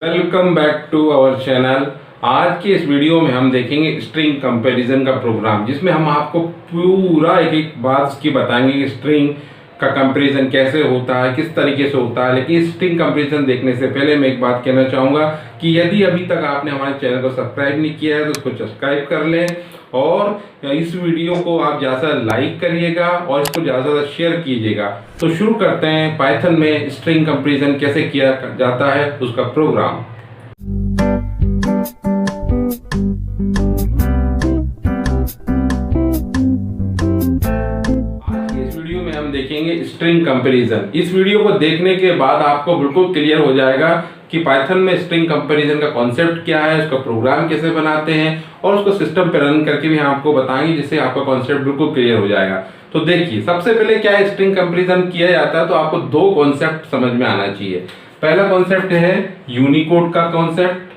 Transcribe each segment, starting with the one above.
Welcome back to our channel. आज के इस वीडियो में हम देखेंगे स्ट्रिंग कंपैरिजन का प्रोग्राम, जिसमें हम आपको पूरा एक एक बात उसकी बताएंगे कि स्ट्रिंग का कंपैरिजन कैसे होता है, किस तरीके से होता है। लेकिन स्ट्रिंग कंपैरिजन देखने से पहले मैं एक बात कहना चाहूँगा कि यदि अभी तक आपने हमारे चैनल को सब्सक्राइब नहीं किया है तो उसको सब्सक्राइब कर लें और इस वीडियो को आप ज़्यादा लाइक करिएगा और इसको ज़्यादा से ज़्यादा शेयर कीजिएगा। तो शुरू करते हैं पाइथन में स्ट्रिंग कंपैरिजन कैसे किया जाता है उसका प्रोग्राम। हम देखेंगे स्ट्रिंग कंपैरिजन। इस वीडियो को देखने के बाद आपको बिल्कुल क्लियर हो जाएगा कि पाइथन में स्ट्रिंग कंपैरिजन का कॉन्सेप्ट क्या है, उसका प्रोग्राम कैसे बनाते हैं और उसको सिस्टम पे रन करके भी हम आपको बताएंगे, जिससे आपका कॉन्सेप्ट बिल्कुल क्लियर हो जाएगा। तो देखिए, सबसे पहले क्या है स्ट्रिंग कंपैरिजन किया जाता है, तो आपको दो कॉन्सेप्ट समझ में आना चाहिए। पहला कॉन्सेप्ट है यूनिकोड का कॉन्सेप्ट,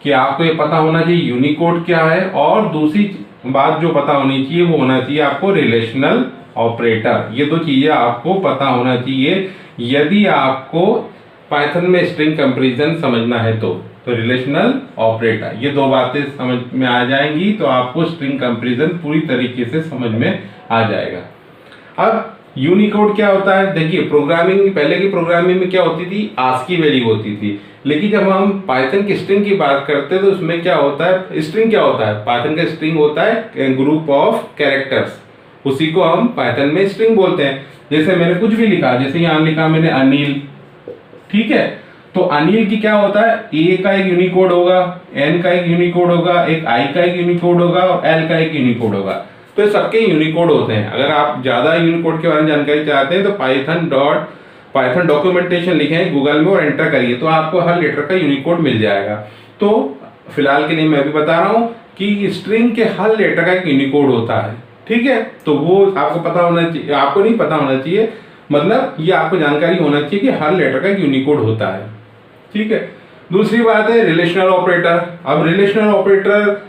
कि आपको ये पता होना चाहिए यूनिकोड क्या है, और दूसरी बात जो पता होनी चाहिए वो होना चाहिए आपको रिलेशनल ऑपरेटर। ये दो चीजें आपको पता होना चाहिए यदि आपको पाइथन में स्ट्रिंग कंपैरिजन समझना है। तो रिलेशनल ऑपरेटर, ये दो बातें समझ में आ जाएंगी तो आपको स्ट्रिंग कंपैरिजन पूरी तरीके से समझ में आ जाएगा। अब यूनिकोड क्या होता है, देखिए प्रोग्रामिंग, पहले की प्रोग्रामिंग में क्या होती थी, आस्की वैल्यू होती थी। लेकिन जब हम पाइथन की स्ट्रिंग की बात करते हैं तो उसमें क्या होता है, स्ट्रिंग क्या होता है, पाइथन का स्ट्रिंग होता है ग्रुप ऑफ कैरेक्टर्स, उसी को हम पाइथन में स्ट्रिंग बोलते हैं। जैसे मैंने कुछ भी लिखा, जैसे यहाँ लिखा मैंने अनिल, ठीक है, तो अनिल की क्या होता है, ए का एक यूनिकोड होगा, एन का एक यूनिकोड होगा, एक आई का एक यूनिकोड होगा और एल का एक यूनिकोड होगा। तो ये सबके यूनिकोड होते हैं। अगर आप ज्यादा यूनिकोड के बारे में जानकारी चाहते हैं तो पाइथन डॉक्यूमेंटेशन लिखें गूगल में और एंटर करिए तो आपको हर लेटर का यूनिकोड मिल जाएगा। तो फिलहाल के लिए मैं भी बता रहा हूँ कि स्ट्रिंग के हर लेटर का एक यूनिकोड होता है, ठीक है। तो वो आपको पता होना चाहिए, आपको नहीं पता होना चाहिए, मतलब ये आपको जानकारी होना चाहिए कि हर लेटर का एक यूनिकोड होता है, ठीक है। दूसरी बात है रिलेशनल ऑपरेटर। अब रिलेशनल ऑपरेटर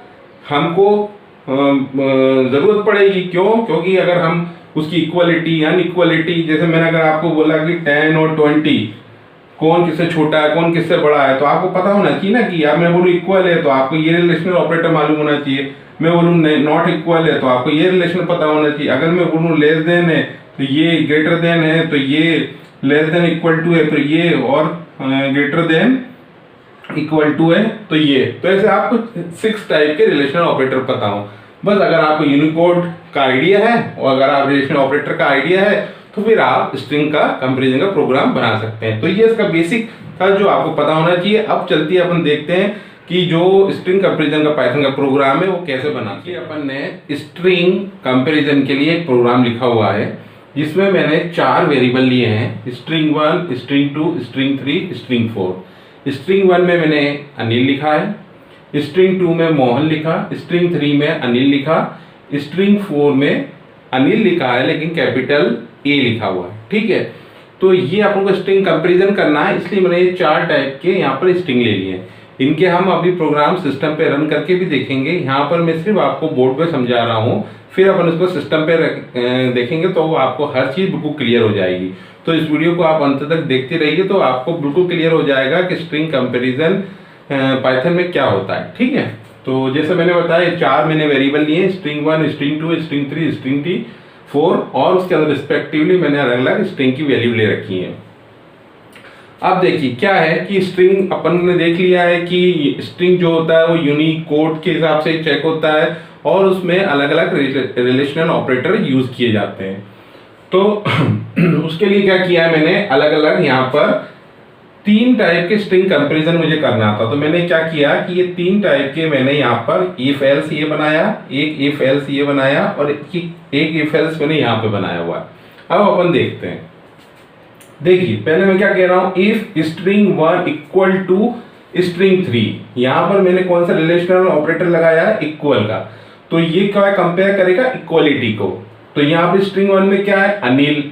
हमको जरूरत पड़ेगी, क्यों, क्योंकि अगर हम उसकी इक्वलिटी अनइक्वलिटी, जैसे मैंने अगर आपको बोला कि 10 और 20 कौन किससे छोटा है कौन किससे बड़ा है, तो आपको पता होना चाहिए ना कि यार मैं बोलूँ इक्वल है तो आपको ये रिलेशनल ऑपरेटर मालूम होना चाहिए, मैं बोलूँ नॉट इक्वल है तो आपको ये रिलेशन पता होना चाहिए, अगर मैं बोलूँ लेस देन है तो ये ग्रेटर देन है, तो ये लेस देन इक्वल टू है तो ये, और ग्रेटर देन इक्वल टू है तो ये। तो ऐसे आपको 6 टाइप के रिलेशनल ऑपरेटर पता हो। बस अगर आपको यूनिकोड का आइडिया है और अगर आप रिलेशनल ऑपरेटर का आइडिया है तो फिर आप स्ट्रिंग का कंपैरिजन का प्रोग्राम बना सकते हैं। तो ये इसका बेसिक था जो आपको पता होना चाहिए। अब चलती है अपन देखते हैं कि जो स्ट्रिंग कंपैरिजन का पाइथन का प्रोग्राम है वो कैसे बना। कि अपन ने स्ट्रिंग कंपैरिजन के लिए एक प्रोग्राम लिखा हुआ है जिसमें मैंने 4 वेरिएबल लिए हैं, string 1, string 2, string 3, string 4। String 1 में मैंने अनिल लिखा है, स्ट्रिंग 2 में मोहन लिखा, स्ट्रिंग 3 में अनिल लिखा, स्ट्रिंग 4 में अनिल लिखा है लेकिन कैपिटल ए लिखा हुआ है, ठीक है। तो ये अपन को स्ट्रिंग कंपैरिजन करना है, इसलिए मैंने ये 4 टाइप के यहाँ पर स्ट्रिंग ले लिए हैं। इनके हम अभी प्रोग्राम सिस्टम पे रन करके भी देखेंगे। यहाँ पर मैं सिर्फ आपको बोर्ड पे समझा रहा हूँ, फिर अपन इसको सिस्टम पे देखेंगे तो आपको हर चीज़ बिल्कुल क्लियर हो जाएगी। तो इस वीडियो को आप अंत तक देखते रहिए तो आपको बिल्कुल क्लियर हो जाएगा कि स्ट्रिंग कंपैरिजन पाइथन में क्या होता है, ठीक है। तो जैसे मैंने बताया 4 मैंने वेरिएबल लिए, स्ट्रिंग 1, स्ट्रिंग 2, स्ट्रिंग 3, स्ट्रिंग 4, और उसके अंदर रिस्पेक्टिवली मैंने अलग अलग स्ट्रिंग की वैल्यू ले रखी है। अब देखिए क्या है कि स्ट्रिंग अपन ने देख लिया है कि स्ट्रिंग जो होता है वो यूनिकोड के हिसाब से चेक होता है और उसमें अलग अलग रिलेशनल ऑपरेटर यूज किए जाते हैं। तो उसके लिए क्या किया है मैंने, अलग अलग यहाँ पर 3 टाइप के स्ट्रिंग कंपैरिजन मुझे करना था। तो मैंने क्या किया कि ये 3 टाइप के मैंने यहाँ पर इफ एल्स ये बनाया, एक इफ एल्स ये बनाया और एक इफ एल्स मैंने यहाँ पे बनाया हुआ है। अब अपन देखते हैं। देखिए पहले मैं क्या कह रहा हूं, if string 1 equal to string 3, यहां पर मैंने कौन सा रिलेशनल ऑपरेटर लगाया है, इक्वल का। तो ये क्या कंपेयर करेगा, इक्वलिटी को। तो यहां पर स्ट्रिंग 1 में क्या है, अनिल,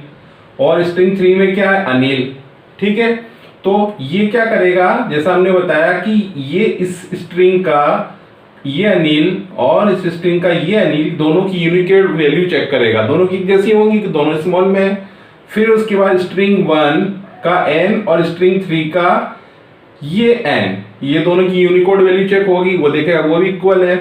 और स्ट्रिंग 3 में क्या है, अनिल, ठीक है। तो ये क्या करेगा, जैसा हमने बताया कि ये इस स्ट्रिंग का ये अनिल और इस स्ट्रिंग का ये अनिल दोनों की यूनिकोड वैल्यू चेक करेगा, दोनों की जैसी होंगी कि दोनों स्मॉल में है। फिर उसके बाद स्ट्रिंग 1 का n और स्ट्रिंग 3 का ये n, ये दोनों की यूनिकोड वैल्यू चेक होगी, वो देखेगा वो भी इक्वल है।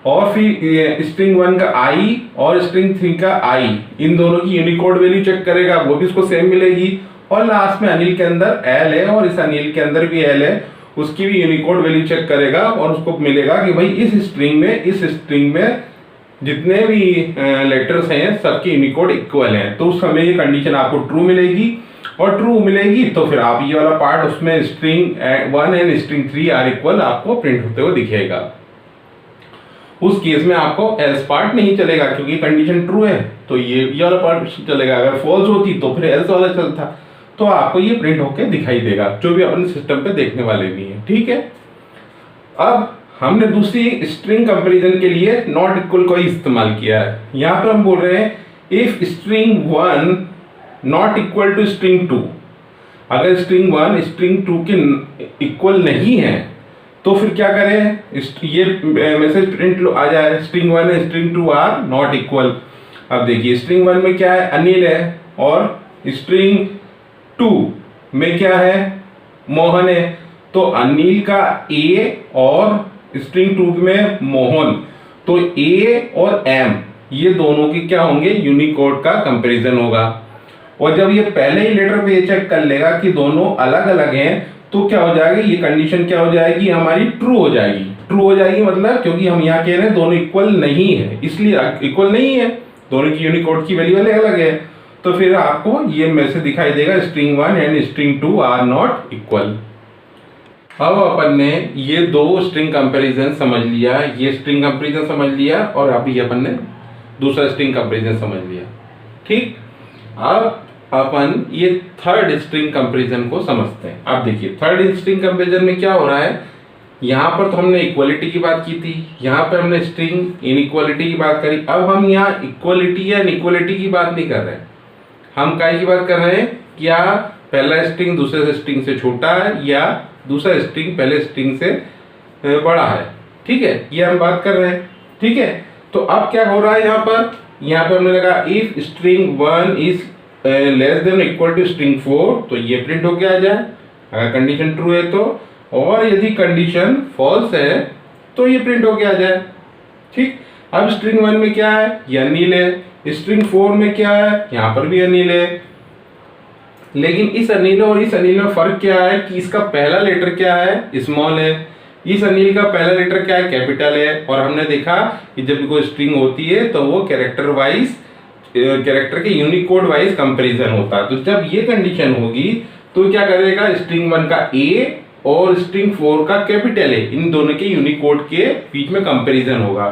और फिर स्ट्रिंग 1 का i और स्ट्रिंग 3 का i, इन दोनों की यूनिकोड वैल्यू चेक करेगा, वो भी उसको सेम मिलेगी। और लास्ट में अनिल के अंदर l है और इस अनिल के अंदर भी l है, उसकी भी यूनिकोड वैल्यू चेक करेगा और उसको मिलेगा कि भाई इस स्ट्रिंग में जितने भी लेटर्स हैं सबके यूनिकोड इक्वल हैं। तो उस समय ये कंडीशन आपको ट्रू मिलेगी, और ट्रू मिलेगी तो फिर आप ये वाला पार्ट उसमें string 1 and string 3 are equal आपको प्रिंट होते हुए दिखेगा। उस केस में आपको एल्स पार्ट नहीं चलेगा, क्योंकि कंडीशन ट्रू है तो ये वाला पार्ट चलेगा। अगर फॉल्स होती तो फिर एल्स वाला चलता, तो आपको ये प्रिंट होके दिखाई देगा, जो भी अपने सिस्टम पे देखने वाले भी हैं। ठीक है, अब हमने दूसरी स्ट्रिंग कंपैरिजन के लिए नॉट इक्वल को ही इस्तेमाल किया है। यहाँ पर हम बोल रहे हैं if string 1 not equal to string 2, अगर स्ट्रिंग 1 स्ट्रिंग 2 के इक्वल नहीं है तो फिर क्या करें, ये मैसेज प्रिंट आ जाए string 1 and string 2 are not equal. अब देखिए स्ट्रिंग 1 में क्या है, अनिल है, और स्ट्रिंग 2 में क्या है, मोहन है। तो अनिल का ए और स्ट्रिंग 2 में मोहन, तो ए और एम ये दोनों की क्या होंगे, यूनिकोड का कंपैरिजन होगा। और जब ये पहले ही लेटर पे चेक कर लेगा कि दोनों अलग अलग हैं, तो क्या हो जाएगी, ये कंडीशन क्या हो जाएगी हमारी, ट्रू हो जाएगी। ट्रू हो जाएगी मतलब, क्योंकि हम यहाँ कह रहे हैं दोनों इक्वल नहीं है, इसलिए इक्वल नहीं है, दोनों की यूनिकोड की वैल्यू अलग अलग है। तो फिर आपको ये मैसेज दिखाई देगा string 1 and string 2 are not equal. अब अपन ने ये दो स्ट्रिंग कंपैरिजन समझ लिया, ये स्ट्रिंग कंपैरिजन समझ लिया, और अभी अपन ने दूसरा स्ट्रिंग कंपैरिजन समझ लिया। ठीक, अब अपन ये थर्ड स्ट्रिंग कंपैरिजन को समझते हैं। अब देखिए थर्ड स्ट्रिंग कंपैरिजन में क्या हो रहा है, यहाँ पर तो हमने इक्वलिटी की बात की थी, यहाँ पर हमने स्ट्रिंग इनइक्वालिटी की बात करी। अब हम यहाँ इक्वलिटी या इनइक्वालिटी की बात नहीं कर रहे हैं, हम काय की बात कर रहे हैं, क्या पहला स्ट्रिंग दूसरे स्ट्रिंग से छोटा है या दूसरा स्ट्रिंग पहले स्ट्रिंग से बड़ा है। ठीक है, ये हम बात कर रहे हैं। ठीक है, तो अब क्या हो रहा है, यहाँ पर हमने लगा if string 1 is less than equal to string 4, तो ये प्रिंट होके आ जाए अगर कंडीशन ट्रू है तो, और यदि कंडीशन फॉल्स है तो ये प्रिंट होके आ जाए। ठीक, अब स्ट्रिंग 1 में क्या है, ये अनिल है, स्ट्रिंग 4 में क्या है, यहाँ पर भी अनिल है। लेकिन इस अनिल और इस अनिल में फर्क क्या है कि इसका पहला लेटर क्या है, स्मॉल है, इस अनिल का पहला लेटर क्या है, कैपिटल है। और हमने देखा कि जब कोई स्ट्रिंग होती है तो वो कैरेक्टर के यूनिकोड वाइज कंपैरिजन होता है। तो जब ये कंडीशन होगी तो क्या करेगा, स्ट्रिंग 1 का ए और स्ट्रिंग 4 का कैपिटल है, इन दोनों के यूनिकोड के बीच में कंपैरिजन होगा।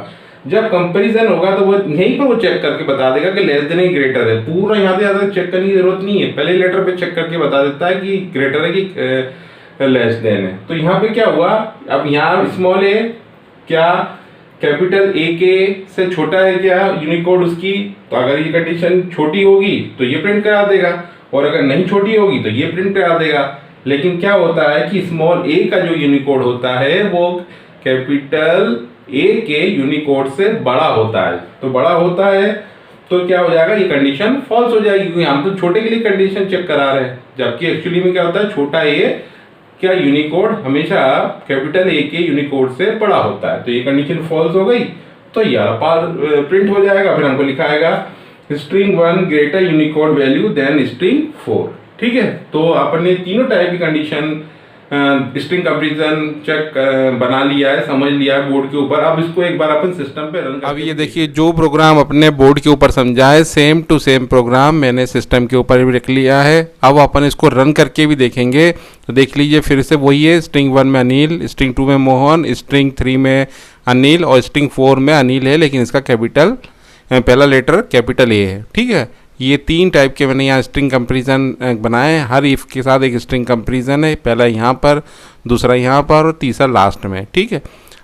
जब कंपैरिजन होगा तो वो यहीं पर वो चेक करके बता देगा कि लेस देन ग्रेटर है। पूरा यहाँ पे ज़्यादा चेक करने की जरूरत नहीं है, पहले लेटर पे चेक करके बता देता है कि ग्रेटर है कि लेस देन है। तो यहाँ पे क्या हुआ, अब यहाँ स्मॉल है, क्या कैपिटल ए के से छोटा है क्या यूनिकोड उसकी, तो अगर ये कंडीशन छोटी होगी तो ये प्रिंट करा देगा, और अगर नहीं छोटी होगी तो ये प्रिंट करा देगा। लेकिन क्या होता है कि स्मॉल ए का जो यूनिकोड होता है वो कैपिटल ए के यूनिकोड से बड़ा होता है। तो बड़ा होता है तो क्या हो जाएगा, ये कंडीशन फॉल्स हो जाएगी, क्योंकि हम तो छोटे के लिए कंडीशन चेक करा रहे हैं, जबकि एक्चुअली में क्या होता है, छोटा ए क्या यूनिकोड हमेशा कैपिटल ए के यूनिकोड से बड़ा होता है। तो ये कंडीशन फॉल्स हो गई तो ये प्रिंट हो जाएगा। फिर हमको लिखा आएगा string 1 greater unicode value than string 4। ठीक है, तो आपने तीनों टाइप की कंडीशन स्ट्रिंग कंपैरिजन चेक बना लिया है, समझ लिया है बोर्ड के ऊपर। अब इसको एक बार अपन सिस्टम पे रन अब ये देखिए जो प्रोग्राम अपने बोर्ड के ऊपर समझा है सेम टू सेम प्रोग्राम मैंने सिस्टम के ऊपर भी रख लिया है। अब अपन इसको रन करके भी देखेंगे, तो देख लीजिए फिर से वही है, स्ट्रिंग 1 में अनिल, स्ट्रिंग 2 में मोहन, स्ट्रिंग 3 में अनिल और स्ट्रिंग 4 में अनिल है, लेकिन इसका कैपिटल पहला लेटर कैपिटल ए है। ठीक है, ये तीन टाइप के मैंने यहाँ स्ट्रिंग कंपैरिजन बनाए हैं, हर इफ के साथ एक स्ट्रिंग कंपैरिजन है, पहला यहाँ पर, दूसरा यहाँ पर और तीसरा लास्ट में। ठीक है,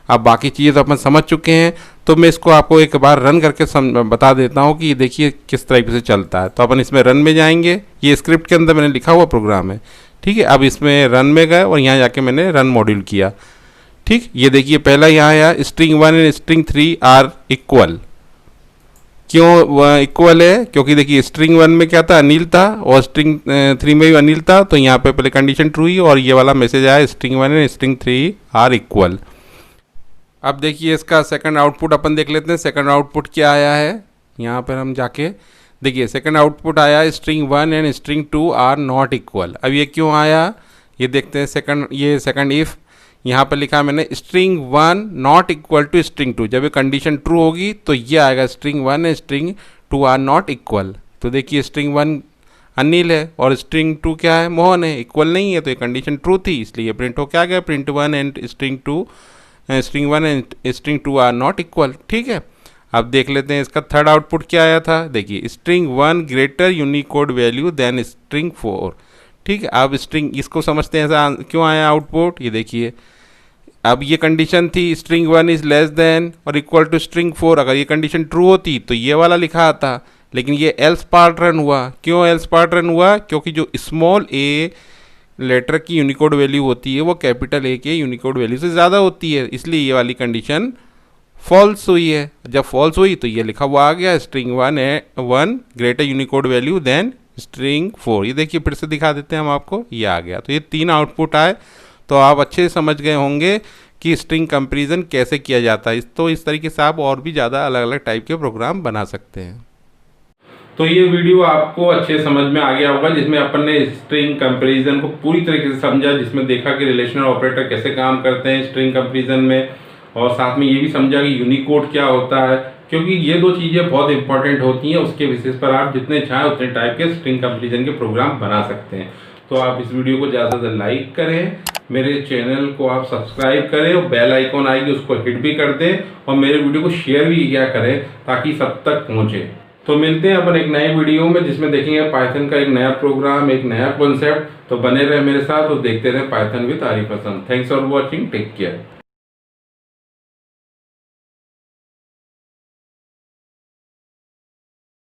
अब बाकी चीज़ें तो अपन समझ चुके हैं, तो मैं इसको आपको एक बार रन करके बता देता हूँ कि देखिए किस तरीके से चलता है। तो अपन इसमें रन में जाएंगे, ये स्क्रिप्ट के अंदर मैंने लिखा हुआ प्रोग्राम है। ठीक है, अब इसमें रन में गए और यहाँ जाके मैंने रन मॉड्यूल किया। ठीक, ये देखिए पहला यहाँ आया string 1 and string 3 are equal. क्यों इक्वल है? क्योंकि देखिए स्ट्रिंग 1 में क्या था, अनिल था, और स्ट्रिंग 3 में भी अनिल था, तो यहाँ पे पहले कंडीशन ट्रू ही और ये वाला मैसेज आया string 1 and string 3 are equal. अब देखिए इसका सेकंड आउटपुट अपन देख लेते हैं। सेकंड आउटपुट क्या आया है, यहाँ पर हम जाके देखिए सेकंड आउटपुट आया string 1 and string 2 are not equal. अब ये क्यों आया ये देखते हैं। सेकंड इफ यहाँ पर लिखा मैंने string 1 not equal to string 2, जब ये कंडीशन ट्रू होगी तो ये आएगा string 1 and string 2 are not equal. तो देखिए स्ट्रिंग 1 अनिल है और स्ट्रिंग 2 क्या है, मोहन है, इक्वल नहीं है, तो ये कंडीशन ट्रू थी इसलिए प्रिंट हो क्या गया, print 1 and string 1 and string 2 are not equal. ठीक है, अब देख लेते हैं इसका थर्ड आउटपुट क्या आया था। देखिए string 1 greater unicode value than string 4। ठीक है, अब स्ट्रिंग इसको समझते हैं ऐसा क्यों आया आउटपुट। ये देखिए अब ये कंडीशन थी स्ट्रिंग 1 इज लेस देन और इक्वल टू स्ट्रिंग 4। अगर ये कंडीशन ट्रू होती तो ये वाला लिखा आता, लेकिन ये एल्स पार्ट रन हुआ। क्यों एल्स पार्ट रन हुआ, क्योंकि जो स्मॉल ए लेटर की यूनिकोड वैल्यू होती है वो कैपिटल ए के यूनिकोड वैल्यू से ज़्यादा होती है, इसलिए ये वाली कंडीशन फॉल्स हुई है। जब फॉल्स हुई तो ये लिखा हुआ आ गया string 1 greater unicode value than string 4। ये देखिए फिर से दिखा देते हैं हम आपको, ये आ गया। तो ये 3 आउटपुट आए, तो आप अच्छे से समझ गए होंगे कि स्ट्रिंग कंपैरिजन कैसे किया जाता है। तो इस तरीके से आप और भी ज़्यादा अलग अलग टाइप के प्रोग्राम बना सकते हैं। तो ये वीडियो आपको अच्छे समझ में आ गया होगा, जिसमें अपन ने स्ट्रिंग कंपैरिजन को पूरी तरीके से समझा, जिसमें देखा कि रिलेशनल ऑपरेटर कैसे काम करते हैं स्ट्रिंग कंपैरिजन में, और साथ में ये भी समझा कि यूनिकोड क्या होता है, क्योंकि ये 2 चीज़ें बहुत इंपॉर्टेंट होती हैं। उसके बेसिस पर आप जितने चाहें उतने टाइप के स्ट्रिंग कंपैरिजन के प्रोग्राम बना सकते हैं। तो आप इस वीडियो को ज़्यादा से ज़्यादा लाइक करें, मेरे चैनल को आप सब्सक्राइब करें और बेल आइकॉन आएगी उसको हिट भी कर दें, और मेरे वीडियो को शेयर भी किया करें ताकि सब तक पहुँचे। तो मिलते हैं अपन एक नए वीडियो में, जिसमें देखेंगे पाइथन का एक नया प्रोग्राम, एक नया कॉन्सेप्ट। तो बने रहे मेरे साथ और देखते रहे Python with Arif Hasan. Thanks for watching, take care.